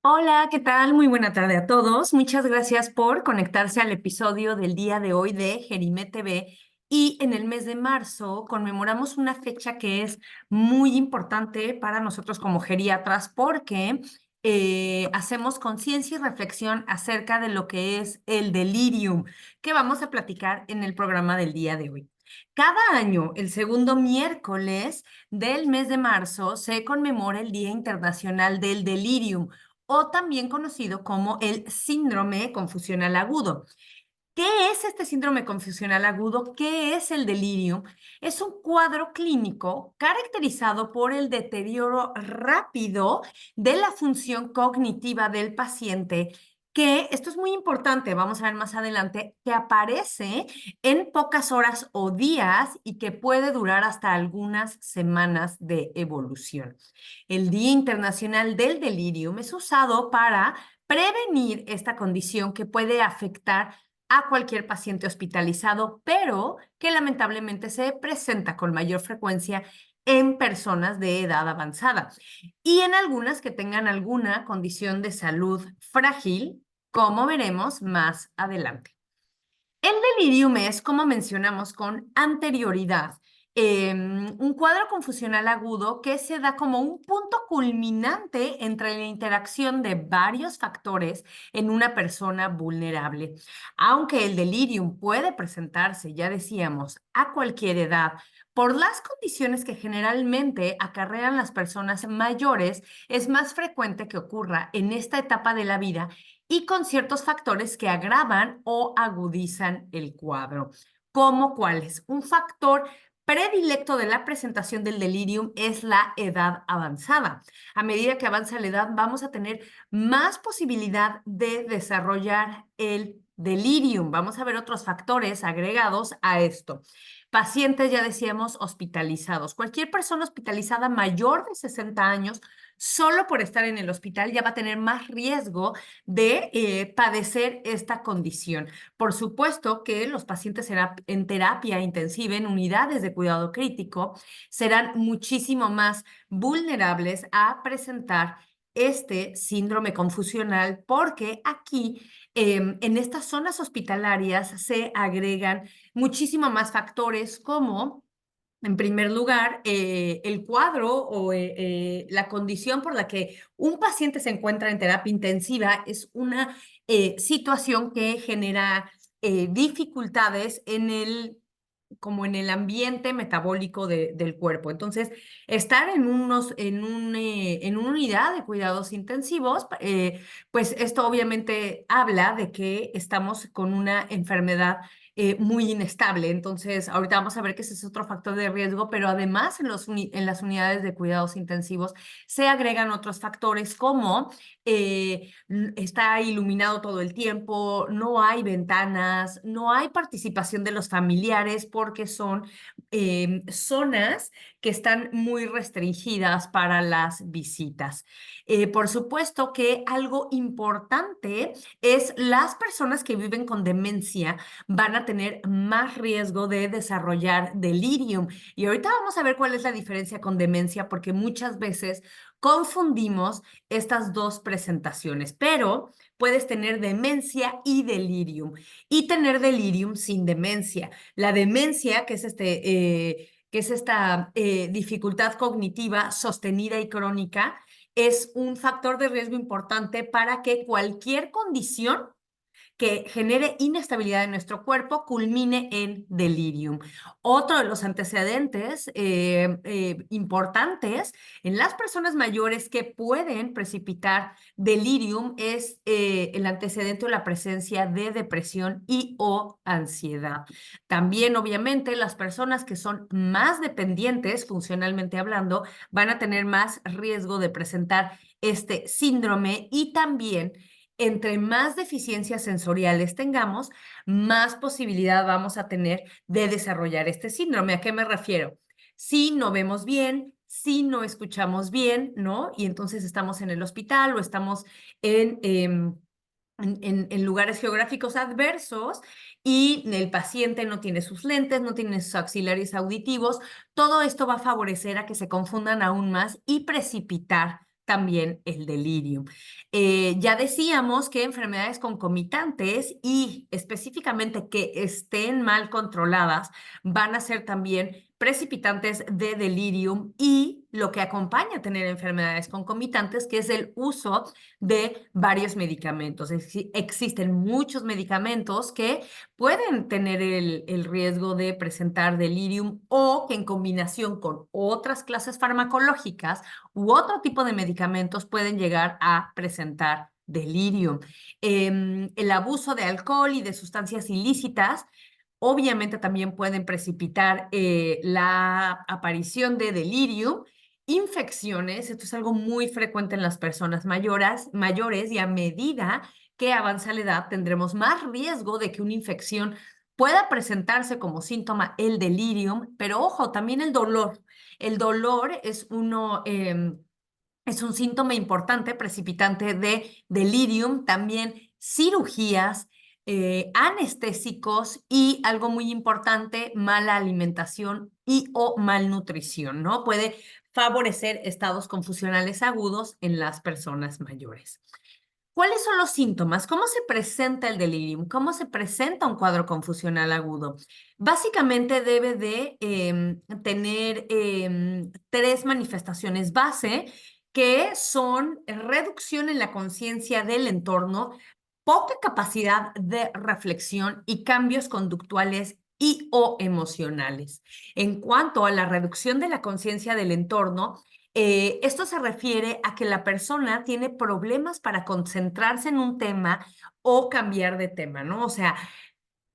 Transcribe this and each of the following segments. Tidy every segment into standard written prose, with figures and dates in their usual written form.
Hola, ¿qué tal? Muy buena tarde a todos. Muchas gracias por conectarse al episodio del día de hoy de Jerime TV. Y en el mes de marzo conmemoramos una fecha que es muy importante para nosotros como geriatras porque hacemos conciencia y reflexión acerca de lo que es el delirium, que vamos a platicar en el programa del día de hoy. Cada año, el segundo miércoles del mes de marzo, se conmemora el Día Internacional del Delirium o también conocido como el síndrome confusional agudo. ¿Qué es este síndrome confusional agudo? ¿Qué es el delirio? Es un cuadro clínico caracterizado por el deterioro rápido de la función cognitiva del paciente, que esto es muy importante, vamos a ver más adelante, que aparece en pocas horas o días y que puede durar hasta algunas semanas de evolución. El Día Internacional del Delirium es usado para prevenir esta condición que puede afectar a cualquier paciente hospitalizado, pero que lamentablemente se presenta con mayor frecuencia en personas de edad avanzada y en algunas que tengan alguna condición de salud frágil, como veremos más adelante. El delirium es, como mencionamos con anterioridad, un cuadro confusional agudo que se da como un punto culminante entre la interacción de varios factores en una persona vulnerable. Aunque el delirium puede presentarse, ya decíamos, a cualquier edad, por las condiciones que generalmente acarrean las personas mayores, es más frecuente que ocurra en esta etapa de la vida y con ciertos factores que agravan o agudizan el cuadro. ¿Cómo cuáles? Un factor predilecto de la presentación del delirium es la edad avanzada. A medida que avanza la edad, vamos a tener más posibilidad de desarrollar el delirium. Vamos a ver otros factores agregados a esto. Pacientes, ya decíamos, hospitalizados. Cualquier persona hospitalizada mayor de 60 años, solo por estar en el hospital, ya va a tener más riesgo de padecer esta condición. Por supuesto que los pacientes en terapia intensiva, en unidades de cuidado crítico, serán muchísimo más vulnerables a presentar este síndrome confusional porque aquí en estas zonas hospitalarias se agregan muchísimo más factores como en primer lugar, el cuadro o la condición por la que un paciente se encuentra en terapia intensiva es una situación que genera dificultades como en el ambiente metabólico del cuerpo. Entonces, estar en una unidad de cuidados intensivos, pues esto obviamente habla de que estamos con una enfermedad muy inestable. Entonces, ahorita vamos a ver que ese es otro factor de riesgo, pero además en las unidades de cuidados intensivos se agregan otros factores como está iluminado todo el tiempo, no hay ventanas, no hay participación de los familiares porque son zonas que están muy restringidas para las visitas. Por supuesto que algo importante es las personas que viven con demencia van a tener más riesgo de desarrollar delirium. Y ahorita vamos a ver cuál es la diferencia con demencia, porque muchas veces confundimos estas dos presentaciones, pero puedes tener demencia y delirium, y tener delirium sin demencia. La demencia, que es esta dificultad cognitiva sostenida y crónica, es un factor de riesgo importante para que cualquier condición que genere inestabilidad en nuestro cuerpo culmine en delirium. Otro de los antecedentes importantes en las personas mayores que pueden precipitar delirium es el antecedente o la presencia de depresión y o ansiedad. También, obviamente, las personas que son más dependientes, funcionalmente hablando, van a tener más riesgo de presentar este síndrome y también entre más deficiencias sensoriales tengamos, más posibilidad vamos a tener de desarrollar este síndrome. ¿A qué me refiero? Si no vemos bien, si no escuchamos bien, ¿no? Y entonces estamos en el hospital o estamos en... en lugares geográficos adversos y el paciente no tiene sus lentes, no tiene sus auxiliares auditivos, todo esto va a favorecer a que se confundan aún más y precipitar también el delirium. Ya decíamos que enfermedades concomitantes y específicamente que estén mal controladas van a ser también precipitantes de delirium y lo que acompaña a tener enfermedades concomitantes, que es el uso de varios medicamentos. Existen muchos medicamentos que pueden tener el riesgo de presentar delirium o que en combinación con otras clases farmacológicas u otro tipo de medicamentos pueden llegar a presentar delirium. El abuso de alcohol y de sustancias ilícitas obviamente también pueden precipitar la aparición de delirium. Infecciones, esto es algo muy frecuente en las personas mayores y a medida que avanza la edad tendremos más riesgo de que una infección pueda presentarse como síntoma el delirium, pero ojo, también el dolor. El dolor es un síntoma importante precipitante de delirium, también cirugías, anestésicos y algo muy importante, mala alimentación y o malnutrición, ¿no? Puede favorecer estados confusionales agudos en las personas mayores. ¿Cuáles son los síntomas? ¿Cómo se presenta el delirium? ¿Cómo se presenta un cuadro confusional agudo? Básicamente debe de tener tres manifestaciones base, que son reducción en la conciencia del entorno, poca capacidad de reflexión y cambios conductuales y o emocionales. En cuanto a la reducción de la conciencia del entorno, esto se refiere a que la persona tiene problemas para concentrarse en un tema o cambiar de tema, ¿no? O sea,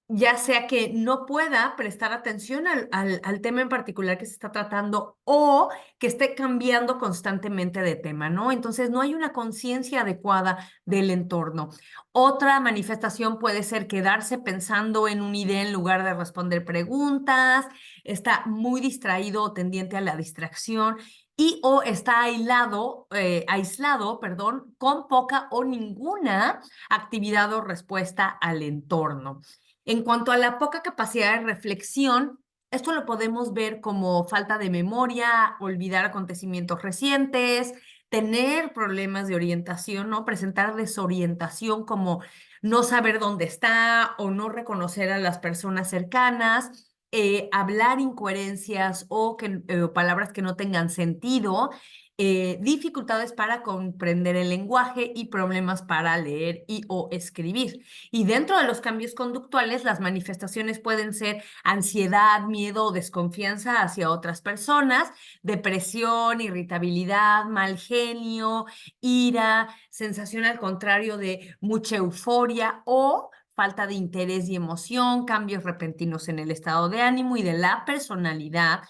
ya sea que no pueda prestar atención al tema en particular que se está tratando o que esté cambiando constantemente de tema, ¿no? Entonces, no hay una conciencia adecuada del entorno. Otra manifestación puede ser quedarse pensando en una idea en lugar de responder preguntas, está muy distraído o tendiente a la distracción y o está aislado, perdón, con poca o ninguna actividad o respuesta al entorno. En cuanto a la poca capacidad de reflexión, esto lo podemos ver como falta de memoria, olvidar acontecimientos recientes, tener problemas de orientación, ¿no? Presentar desorientación como no saber dónde está o no reconocer a las personas cercanas, hablar incoherencias o palabras que no tengan sentido, dificultades para comprender el lenguaje y problemas para leer y o escribir. Y dentro de los cambios conductuales, las manifestaciones pueden ser ansiedad, miedo o desconfianza hacia otras personas, depresión, irritabilidad, mal genio, ira, sensación al contrario de mucha euforia o falta de interés y emoción, cambios repentinos en el estado de ánimo y de la personalidad,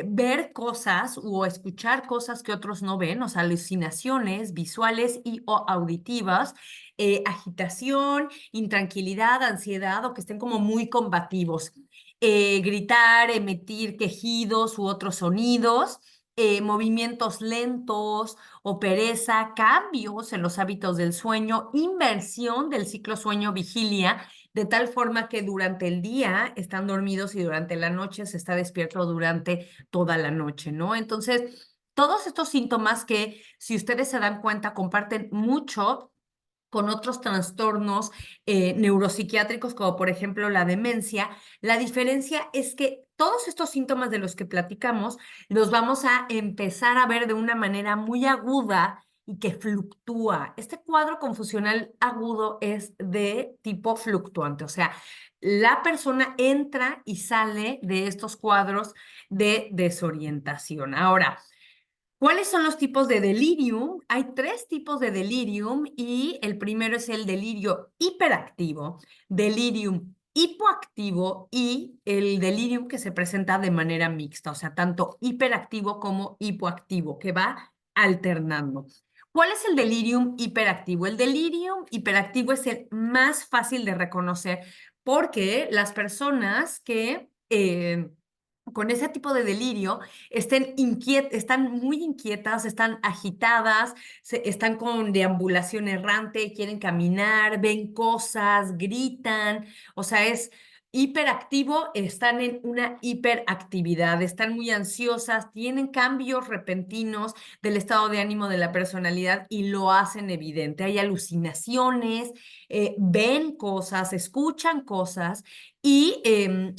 ver cosas o escuchar cosas que otros no ven, o sea, alucinaciones visuales y o auditivas, agitación, intranquilidad, ansiedad o que estén como muy combativos, gritar, emitir quejidos u otros sonidos, movimientos lentos o pereza, cambios en los hábitos del sueño, inversión del ciclo sueño-vigilia, de tal forma que durante el día están dormidos y durante la noche se está despierto durante toda la noche, ¿no? Entonces, todos estos síntomas que, si ustedes se dan cuenta, comparten mucho con otros trastornos neuropsiquiátricos, como por ejemplo la demencia. La diferencia es que todos estos síntomas de los que platicamos los vamos a empezar a ver de una manera muy aguda y que fluctúa. Este cuadro confusional agudo es de tipo fluctuante, o sea, la persona entra y sale de estos cuadros de desorientación. Ahora, ¿cuáles son los tipos de delirium? Hay tres tipos de delirium y el primero es el delirio hiperactivo, delirium hipoactivo y el delirium que se presenta de manera mixta, o sea, tanto hiperactivo como hipoactivo, que va alternando. ¿Cuál es el delirium hiperactivo? El delirium hiperactivo es el más fácil de reconocer porque las personas que con ese tipo de delirio están muy inquietas, están agitadas, están con deambulación errante, quieren caminar, ven cosas, gritan, o sea, es hiperactivo están en una hiperactividad, están muy ansiosas, tienen cambios repentinos del estado de ánimo de la personalidad y lo hacen evidente. Hay alucinaciones, ven cosas, escuchan cosas y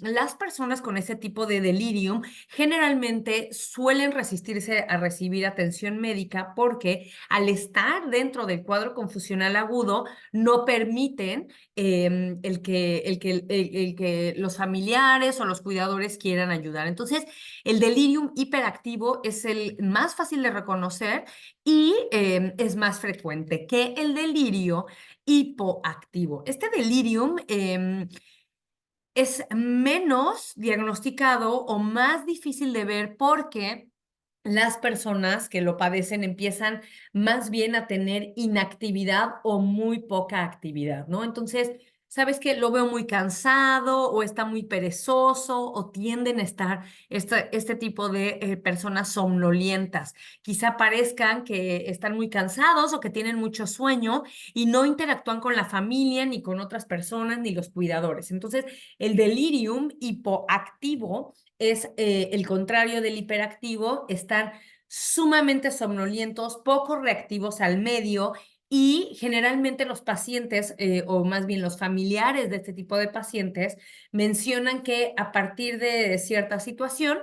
las personas con ese tipo de delirium generalmente suelen resistirse a recibir atención médica porque al estar dentro del cuadro confusional agudo no permiten el que los familiares o los cuidadores quieran ayudar. Entonces, el delirium hiperactivo es el más fácil de reconocer y es más frecuente que el delirio hipoactivo. Este delirium es menos diagnosticado o más difícil de ver porque las personas que lo padecen empiezan más bien a tener inactividad o muy poca actividad, ¿no? Entonces, ¿sabes qué? Lo veo muy cansado o está muy perezoso o tienden a estar este tipo de personas somnolientas. Quizá parezcan que están muy cansados o que tienen mucho sueño y no interactúan con la familia, ni con otras personas, ni los cuidadores. Entonces, el delirium hipoactivo es el contrario del hiperactivo, están sumamente somnolientos, poco reactivos al medio y generalmente los pacientes, o más bien los familiares de este tipo de pacientes, mencionan que a partir de cierta situación,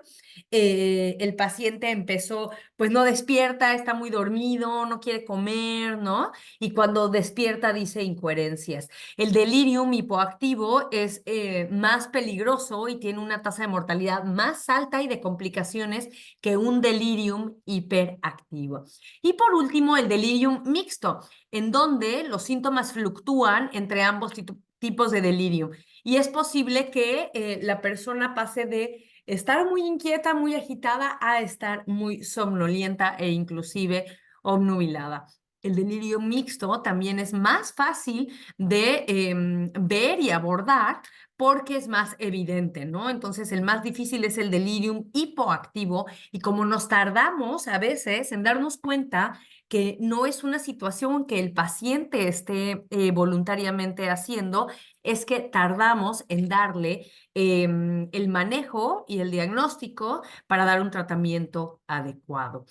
el paciente empezó, pues no despierta, está muy dormido, no quiere comer, ¿no? Y cuando despierta dice incoherencias. El delirium hipoactivo es más peligroso y tiene una tasa de mortalidad más alta y de complicaciones que un delirium hiperactivo. Y por último, el delirium mixto, en donde los síntomas fluctúan entre ambos tipos de delirium. Y es posible que la persona pase de estar muy inquieta, muy agitada, a estar muy somnolienta e inclusive obnubilada. El delirio mixto también es más fácil de ver y abordar porque es más evidente, ¿no? Entonces, el más difícil es el delirium hipoactivo y como nos tardamos a veces en darnos cuenta que no es una situación que el paciente esté voluntariamente haciendo, es que tardamos en darle el manejo y el diagnóstico para dar un tratamiento adecuado.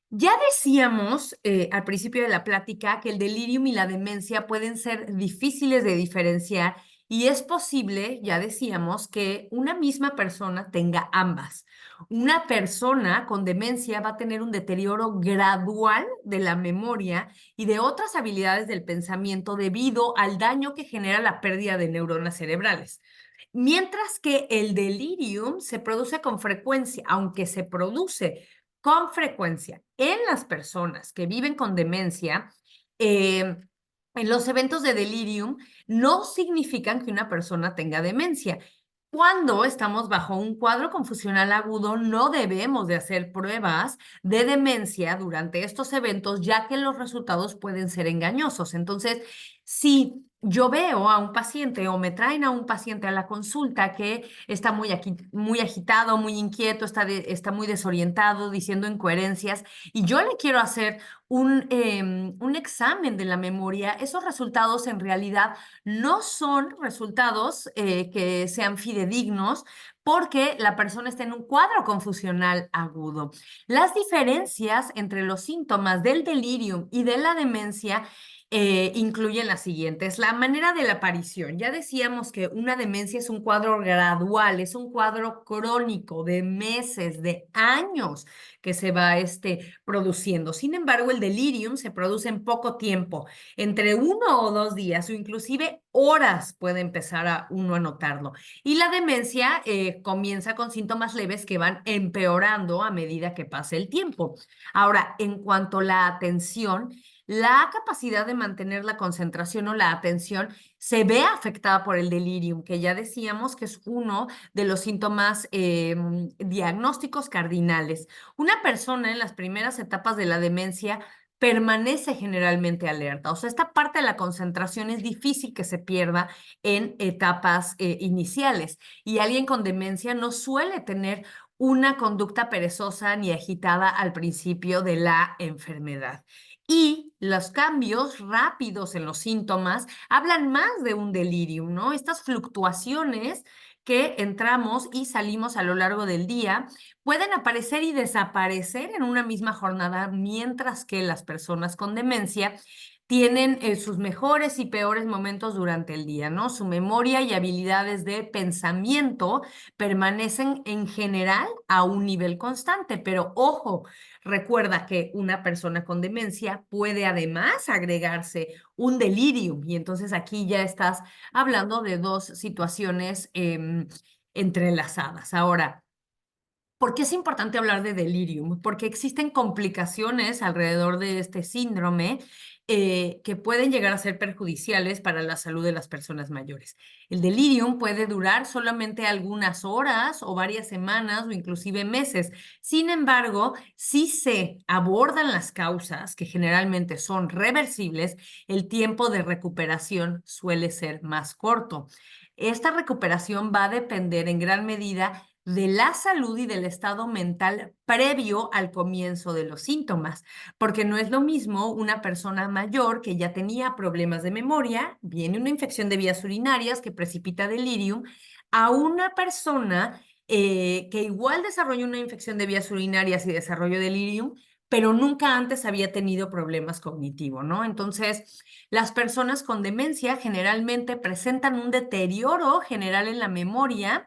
Ya decíamos al principio de la plática que el delirium y la demencia pueden ser difíciles de diferenciar y es posible, ya decíamos, que una misma persona tenga ambas. Una persona con demencia va a tener un deterioro gradual de la memoria y de otras habilidades del pensamiento debido al daño que genera la pérdida de neuronas cerebrales. Mientras que el delirium se produce con frecuencia, aunque se produce con frecuencia en las personas que viven con demencia, en los eventos de delirium no significan que una persona tenga demencia. Cuando estamos bajo un cuadro confusional agudo, no debemos de hacer pruebas de demencia durante estos eventos, ya que los resultados pueden ser engañosos. Entonces, si yo veo a un paciente o me traen a un paciente a la consulta que está muy agitado, muy inquieto, está muy desorientado, diciendo incoherencias, y yo le quiero hacer un examen de la memoria, esos resultados en realidad no son resultados que sean fidedignos porque la persona está en un cuadro confusional agudo. Las diferencias entre los síntomas del delirium y de la demencia incluyen las siguientes. La manera de la aparición. Ya decíamos que una demencia es un cuadro gradual, es un cuadro crónico de meses, de años que se va produciendo. Sin embargo, el delirium se produce en poco tiempo, entre 1 o 2 días o inclusive horas puede empezar a uno a notarlo. Y la demencia comienza con síntomas leves que van empeorando a medida que pasa el tiempo. Ahora, en cuanto a la atención, la capacidad de mantener la concentración o la atención se ve afectada por el delirium, que ya decíamos que es uno de los síntomas diagnósticos cardinales. Una persona en las primeras etapas de la demencia permanece generalmente alerta. O sea, esta parte de la concentración es difícil que se pierda en etapas iniciales. Y alguien con demencia no suele tener una conducta perezosa ni agitada al principio de la enfermedad. Y los cambios rápidos en los síntomas hablan más de un delirium, ¿no? Estas fluctuaciones que entramos y salimos a lo largo del día pueden aparecer y desaparecer en una misma jornada, mientras que las personas con demencia tienen sus mejores y peores momentos durante el día, ¿no? Su memoria y habilidades de pensamiento permanecen en general a un nivel constante, pero ojo, recuerda que una persona con demencia puede además agregarse un delirium y entonces aquí ya estás hablando de dos situaciones entrelazadas. Ahora, ¿por qué es importante hablar de delirium? Porque existen complicaciones alrededor de este síndrome que pueden llegar a ser perjudiciales para la salud de las personas mayores. El delirium puede durar solamente algunas horas o varias semanas o inclusive meses. Sin embargo, si se abordan las causas, que generalmente son reversibles, el tiempo de recuperación suele ser más corto. Esta recuperación va a depender en gran medida de la salud y del estado mental previo al comienzo de los síntomas, porque no es lo mismo una persona mayor que ya tenía problemas de memoria, viene una infección de vías urinarias que precipita delirium, a una persona que igual desarrolló una infección de vías urinarias y desarrolló delirium, pero nunca antes había tenido problemas cognitivos, ¿no? Entonces, las personas con demencia generalmente presentan un deterioro general en la memoria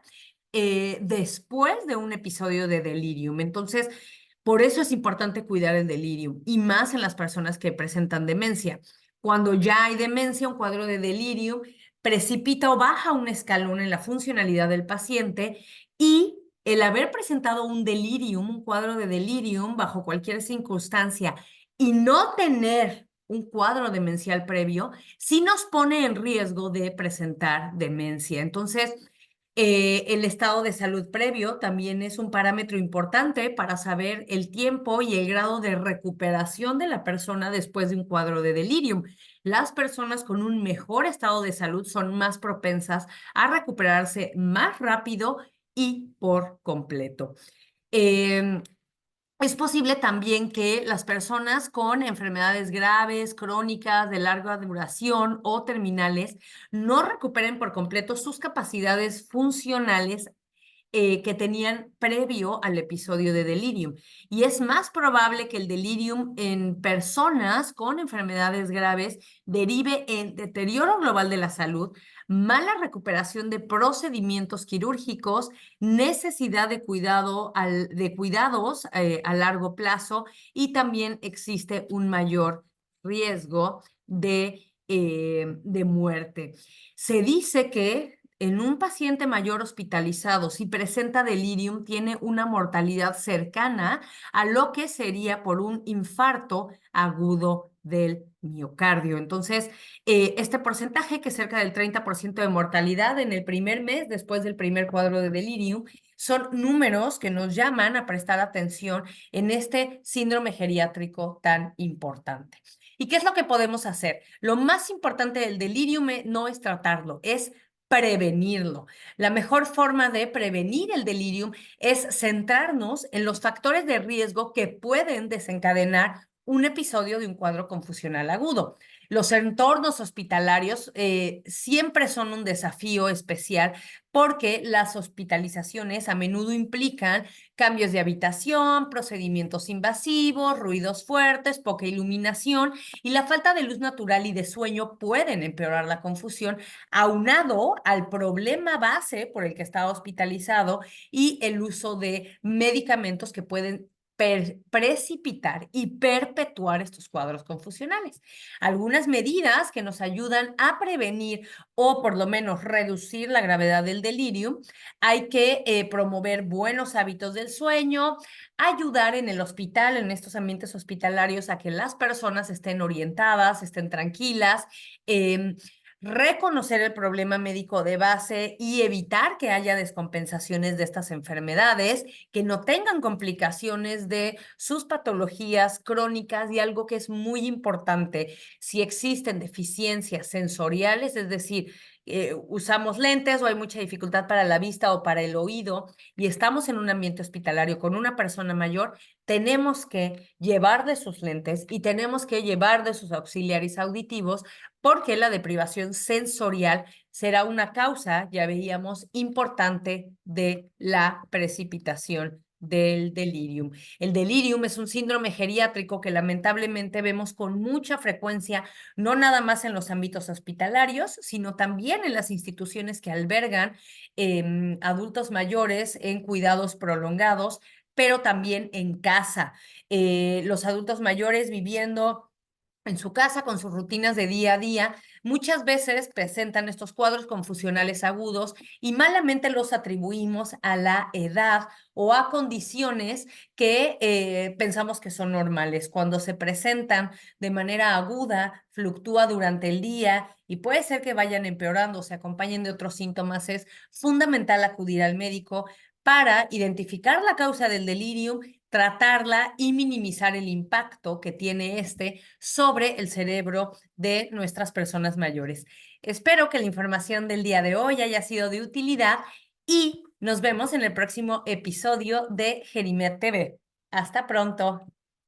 después de un episodio de delirium. Entonces, por eso es importante cuidar el delirium y más en las personas que presentan demencia. Cuando ya hay demencia, un cuadro de delirium precipita o baja un escalón en la funcionalidad del paciente y el haber presentado un delirium, un cuadro de delirium bajo cualquier circunstancia y no tener un cuadro demencial previo, sí nos pone en riesgo de presentar demencia. Entonces, el estado de salud previo también es un parámetro importante para saber el tiempo y el grado de recuperación de la persona después de un cuadro de delirium. Las personas con un mejor estado de salud son más propensas a recuperarse más rápido y por completo. Em, es posible también que las personas con enfermedades graves, crónicas, de larga duración o terminales no recuperen por completo sus capacidades funcionales que tenían previo al episodio de delirium. Y es más probable que el delirium en personas con enfermedades graves derive en deterioro global de la salud, mala recuperación de procedimientos quirúrgicos, necesidad de de cuidados a largo plazo y también existe un mayor riesgo de muerte. Se dice que en un paciente mayor hospitalizado, si presenta delirium, tiene una mortalidad cercana a lo que sería por un infarto agudo del miocardio. Entonces, este porcentaje, que es cerca del 30% de mortalidad en el primer mes después del primer cuadro de delirium, son números que nos llaman a prestar atención en este síndrome geriátrico tan importante. ¿Y qué es lo que podemos hacer? Lo más importante del delirium no es tratarlo, es prevenirlo. La mejor forma de prevenir el delirium es centrarnos en los factores de riesgo que pueden desencadenar un episodio de un cuadro confusional agudo. Los entornos hospitalarios siempre son un desafío especial porque las hospitalizaciones a menudo implican cambios de habitación, procedimientos invasivos, ruidos fuertes, poca iluminación y la falta de luz natural y de sueño pueden empeorar la confusión, aunado al problema base por el que está hospitalizado y el uso de medicamentos que pueden precipitar y perpetuar estos cuadros confusionales. Algunas medidas que nos ayudan a prevenir o por lo menos reducir la gravedad del delirium: hay que promover buenos hábitos del sueño, ayudar en el hospital, en estos ambientes hospitalarios, a que las personas estén orientadas, estén tranquilas, eh, reconocer el problema médico de base y evitar que haya descompensaciones de estas enfermedades, que no tengan complicaciones de sus patologías crónicas y algo que es muy importante, si existen deficiencias sensoriales, es decir, usamos lentes o hay mucha dificultad para la vista o para el oído y estamos en un ambiente hospitalario con una persona mayor, tenemos que llevar de sus lentes y tenemos que llevar de sus auxiliares auditivos porque la deprivación sensorial será una causa, ya veíamos, importante de la precipitación del delirium. El delirium es un síndrome geriátrico que lamentablemente vemos con mucha frecuencia, no nada más en los ámbitos hospitalarios, sino también en las instituciones que albergan adultos mayores en cuidados prolongados, pero también en casa. Los adultos mayores viviendo en su casa con sus rutinas de día a día, muchas veces presentan estos cuadros confusionales agudos y malamente los atribuimos a la edad o a condiciones que pensamos que son normales. Cuando se presentan de manera aguda, fluctúa durante el día y puede ser que vayan empeorando o se acompañen de otros síntomas, es fundamental acudir al médico para identificar la causa del delirium, tratarla y minimizar el impacto que tiene este sobre el cerebro de nuestras personas mayores. Espero que la información del día de hoy haya sido de utilidad y nos vemos en el próximo episodio de Gerimet TV. Hasta pronto.